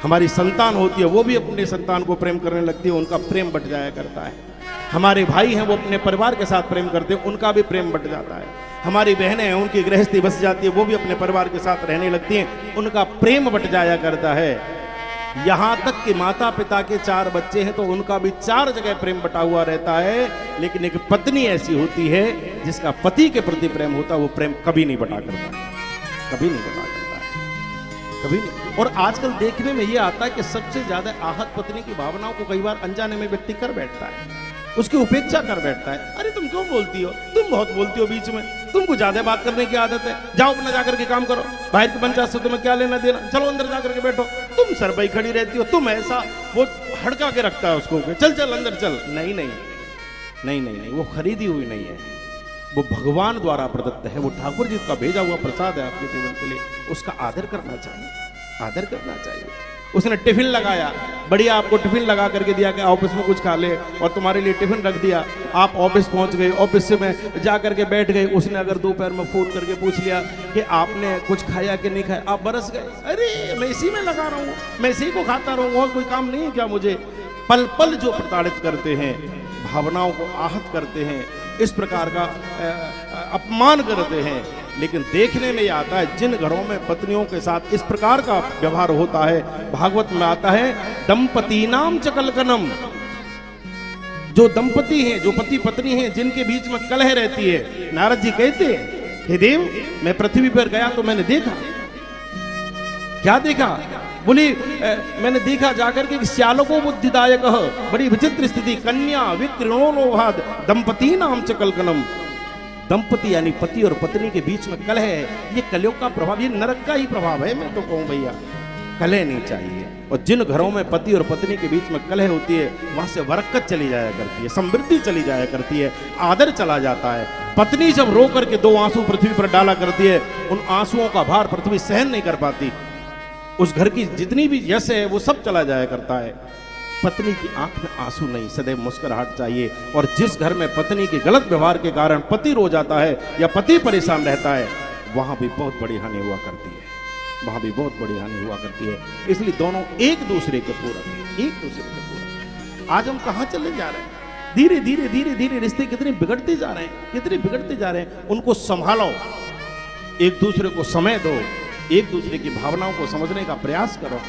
हमारी संतान होती है वो भी अपने संतान को प्रेम करने लगती है, उनका प्रेम बट जाया करता है। हमारे भाई हैं वो अपने परिवार के साथ प्रेम करते हैं, उनका भी प्रेम बट जाता है। हमारी बहनें हैं उनकी गृहस्थी बस जाती है, वो भी अपने परिवार के साथ रहने लगती हैं, उनका प्रेम बट जाया करता है। यहाँ तक कि माता पिता के 4 बच्चे हैं तो उनका भी 4 जगह प्रेम बटा हुआ रहता है। लेकिन एक पत्नी ऐसी होती है जिसका पति के प्रति प्रेम होता है, वो प्रेम कभी नहीं बटा करता है, कभी नहीं बटा करता है, कभी नहीं। और आजकल देखने में ये आता है कि सबसे ज्यादा आहत पत्नी की भावनाओं को कई बार अनजाने में व्यक्ति कर बैठता है, उसकी उपेक्षा कर बैठता है। अरे तुम क्यों बोलती हो, तुम बहुत बोलती हो बीच में, तुमको ज्यादा बात करने की आदत है, जाओ अपना जाकर के काम करो, बाहर की पंचायत से तुम्हें क्या लेना देना, चलो अंदर जाकर के बैठो, तुम सरबई खड़ी रहती हो, तुम ऐसा। वो हड़का के रखता है उसको, चल चल अंदर चल। नहीं नहीं नहीं नहीं नहीं, वो खरीदी हुई नहीं है, वो भगवान द्वारा प्रदत्त है, वो ठाकुर जी का भेजा हुआ प्रसाद है आपके जीवन के लिए, उसका आदर करना चाहिए, आदर करना चाहिए। उसने टिफिन लगाया, बढ़िया आपको टिफिन लगा करके दिया कि ऑफिस में कुछ खा ले, और तुम्हारे लिए टिफिन रख दिया, आप ऑफिस पहुंच गए, ऑफिस से में जा करके बैठ गए। उसने अगर दोपहर में फोन करके पूछ लिया कि आपने कुछ खाया कि नहीं खाया, आप बरस गए, अरे मैं इसी में लगा रहा हूँ, मैं इसी को खाता रहूँ, और कोई काम नहीं है क्या मुझे। पल पल जो प्रताड़ित करते हैं, भावनाओं को आहत करते हैं, इस प्रकार का अपमान करते हैं। लेकिन देखने में यह आता है जिन घरों में पत्नियों के साथ इस प्रकार का व्यवहार होता है, भागवत में आता है दंपति नाम च कलकनम। जो दंपति हैं, जो पति पत्नी हैं, जिनके बीच में कलह रहती है, नारद जी कहते हैं हे देव, मैं पृथ्वी पर गया तो मैंने देखा, क्या देखा, बोली मैंने देखा जाकर के श्यालको बुद्धिदायक, बड़ी विचित्र स्थिति, कन्या विकृणोलोहाद दंपति नाम च कलकनम। दंपति यानी पति और पत्नी के बीच में कलह है, ये कलयुग का प्रभाव, ये नरक का ही प्रभाव है। मैं तो कहूं भैया कलह नहीं चाहिए। और जिन घरों में पति और पत्नी के बीच में कलह होती है, वहां से बरकत चली जाया करती है, समृद्धि चली जाया करती है, आदर चला जाता है। पत्नी जब रो करके 2 आंसू पृथ्वी पर डाला करती है, उन आंसुओं का भार पृथ्वी सहन नहीं कर पाती, उस घर की जितनी भी यश है वो सब चला जाया करता है। पत्नी की आंख में आंसू नहीं, सदैव मुस्कुराहट चाहिए। और जिस घर में पत्नी के गलत व्यवहार के कारण पति रो जाता है या पति परेशान रहता है, वहां भी बहुत बड़ी हानि हुआ करती है, वहां भी बहुत बड़ी हानि हुआ करती है। इसलिए दोनों एक दूसरे के पूरक हैं, एक दूसरे के पूरक। आज हम कहां चले जा रहे हैं, धीरे धीरे धीरे धीरे रिश्ते कितने बिगड़ते जा रहे हैं, कितने बिगड़ते जा रहे हैं। उनको संभालो, एक दूसरे को समय दो, एक दूसरे की भावनाओं को समझने का प्रयास करो।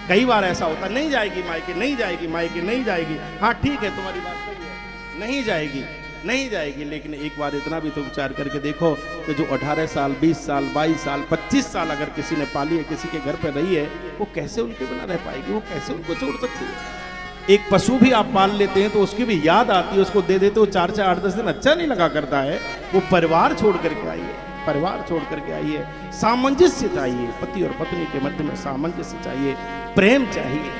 कई बार ऐसा होता, नहीं जाएगी मायके, नहीं जाएगी मायके, नहीं जाएगी, हाँ ठीक है तुम्हारी बात सही है, नहीं जाएगी नहीं जाएगी। लेकिन एक बार इतना भी तो विचार करके देखो कि जो 18 साल 20 साल 22 साल 25 साल अगर किसी ने पाली है, किसी के घर पे रही है, वो कैसे उनके बिना रह पाएगी, वो कैसे उनको छोड़ सकती है। एक पशु भी आप पाल लेते हैं तो उसकी भी याद आती है, उसको दे देते हो 4-4 8-10 दिन, अच्छा नहीं लगा करता है। वो परिवार छोड़ करके आई है, परिवार छोड़ करके आई है। सामंजस्य चाहिए, पति और पत्नी के मध्य में सामंजस्य चाहिए, प्रेम चाहिए।